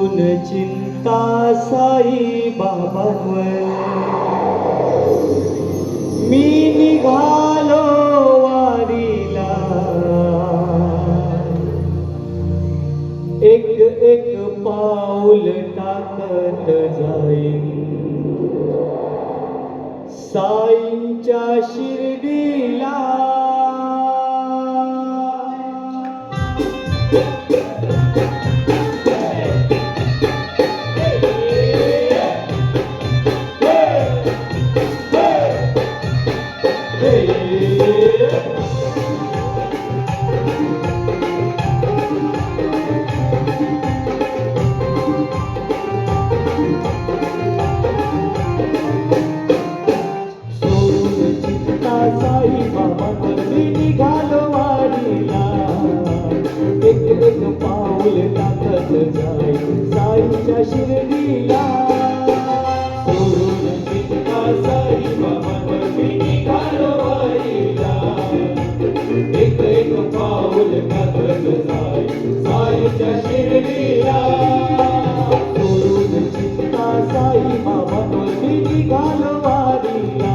सोडून चिंता साई बाबांवर मी निघालो वारीला. एक एक पाऊल टाकत जाईन साईंच्या शिर्डीला. साई बाबांवर मी निघालो वारीला. एक एक पाऊल टाकत जाईन साईंच्या शिर्डीला. सोडून चिंता साई बाबांवर मी निघालो वारीला. एक एक पाऊल टाकत जाईन साईंच्या शिर्डीला. सोडून चिंता साई बाबांवर मी निघालो वारीला.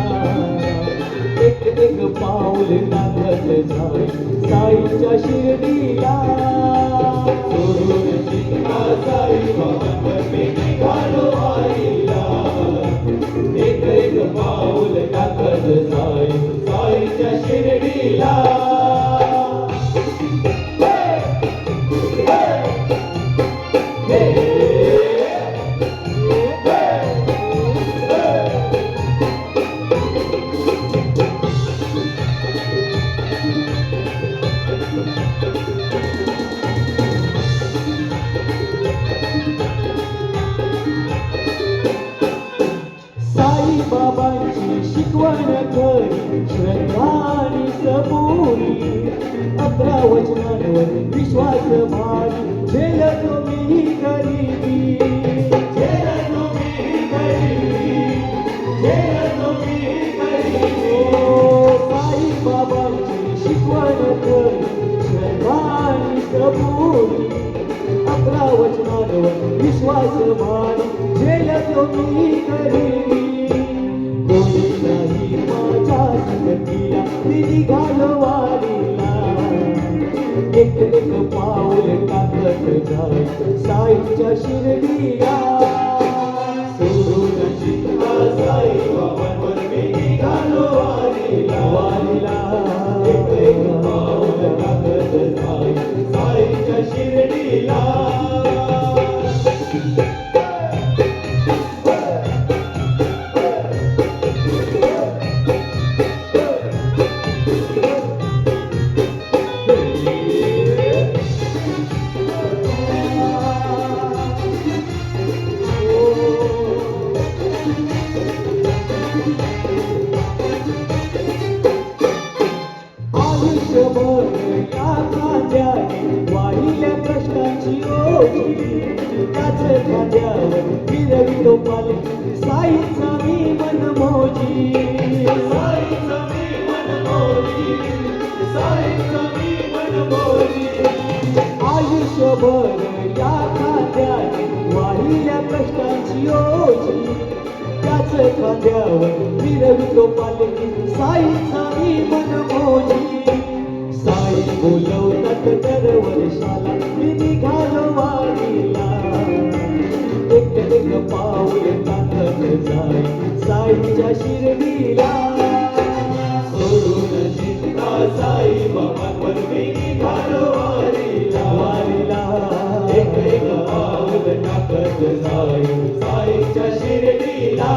एक एक पाऊल टाकत जाईन साईंच्या शिर्डीला. सोडून चिंता साई बाबांवर मी निघालो वारीला. एक एक पाऊल टाकत जाईन साईंच्या शिर्डीला. बाबांची शिकवण खरी श्रद्धा आणि सबुरी. 11 वचनांवर विश्वास भारी झेलतो मी गरिबी. झेलतो मी गरिबी. झेलतो मी गरिबी. साई बाबांची शिकवण खरी श्रद्धा आणि सबुरी. 11 वचनांवर विश्वास भारी झेलतो मी गरिबी. कोणी नाही माझ्या संगतीला मी निघालो वारीला. एक एक पाऊल टाकत जाईन साईंच्या शिर्डीला. सोडून चिंता साई बाबांवर मी निघालो वारीला. वारीला एक एक पाऊल टाकत जाईन साईंच्या शिर्डीला. आयुष्यभर या खांद्याने वाहिल्या कष्टाची ओझी. त्याच खांद्यावर फिरवितो पालखी साईचा मी मनमोजी. साईचा मी मनमोजी. साईचा मी मनमोजी. आयुष्यभर या खांद्याने वाहिल्या कष्टाची ओझी. त्याच खांद्यावर फिरवितो पालखी साईचा मी मनमोजी. साई बोलवतात दरवर्षाला मी निघालो वारीला. एक एक पाऊल टाकत जाईन साईंच्या शिर्डीला. सोडून चिंता साई बाबांवर मी निघालो वारीला. वारीला एक एक पाऊल टाकत जाईन साईंच्या शिर्डीला.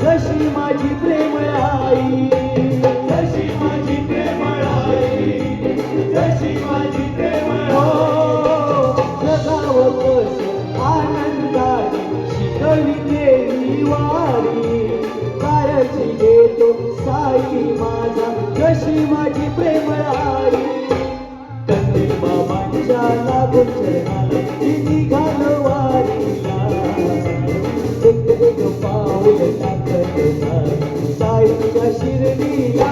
जशी माझी प्रेमळाई, जशी माझी प्रेमळाई, जशी माझी प्रेम लागून चरणाला निघालो वारीला एक एक पाऊल टाकत जाई साईच्या शिर्डीला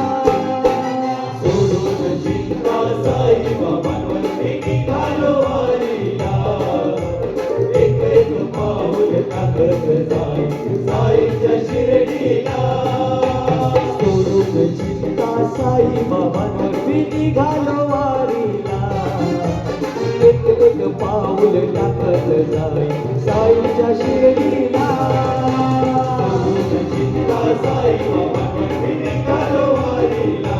सोडून चिंता साई बाबांवर निघालो वारीला एक एक पाऊल टाकत जाई साईच्या शिर्डीला सोडून चिंता साई बाबांवर निघालो वारीला एक एक पाऊल टाकत जाई साईच्या शिर्डीला सोडून चिंता साई बाबांवर निघालो वारीला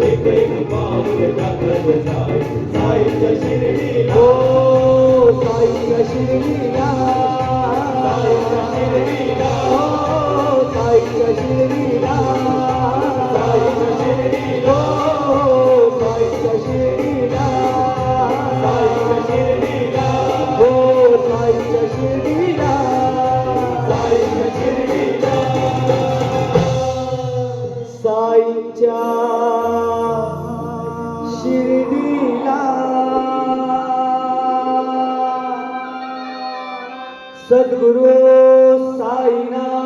एक एक पाऊल टाकत जाई साईच्या शिर्डीला हो साईच्या शिर्डीला साईच्या शिर्डीला हो साईच्या शिर्डीला साईच्या शिर्डीला हो साईच्या शिर्डीला साईच्या शिर्डीला हो साईच्या शिर्डीला साईच्या शिर्डीला साईच्या शिर्डीला सद्गुरु साईनाथ